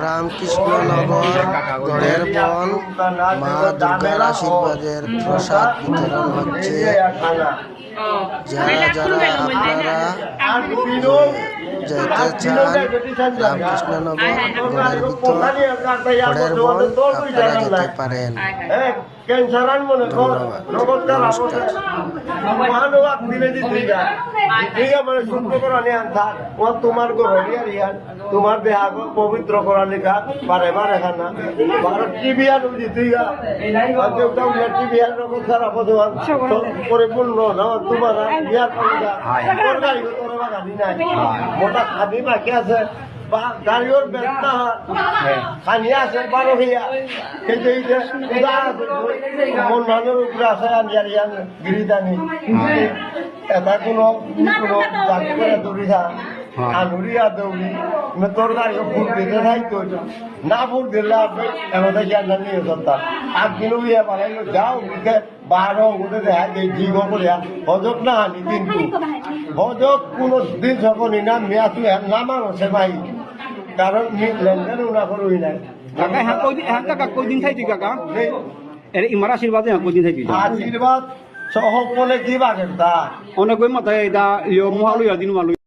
রামকৃষ্ণনগর গড়ের বন মা দুর্গার আশীর্বাদের প্রসাদ বিতরণ হচ্ছে। যারা যারা আপনারা যেতে চান রামকৃষ্ণনগর গড়ের ভিতর গড়ের বন আপনারা যেতে পারেন। তোমার দেহা পবিত্র করা লেখা বারে বারে খানা পরিপূর্ণ তোমার মোটা খাবি বাকি আছে গাড়ির ব্যস্তা খানি আছে বারো হইয়া মন মানুষ উপরে আছে গিরিদানি এটা কোনো জাতি করে দৌড়ি থা আনুরিয়া দৌড়ি তোর গাড়ি ফুট দিতে থাকতো না ফুট দিলে এমন জানিয়ে করতাম আর কিনো ইয়ে বানাইলো যাও বারো উঠে দেখা জিগ করিয়া হজক না আনি কিন্তু হজক কোনো দিন যখনই না মেয়া তুই নামার হচ্ছে ভাই কারণ লেনদেন না করুই নাই কাকা কয়দিন থাইছি কাকা এর ইমার আশীর্বাদে কয়দিন থাইছি আশীর্বাদ সহ বলে কি বাগের তা অনেক মাথায় এটা মহালয়া দিন মালয়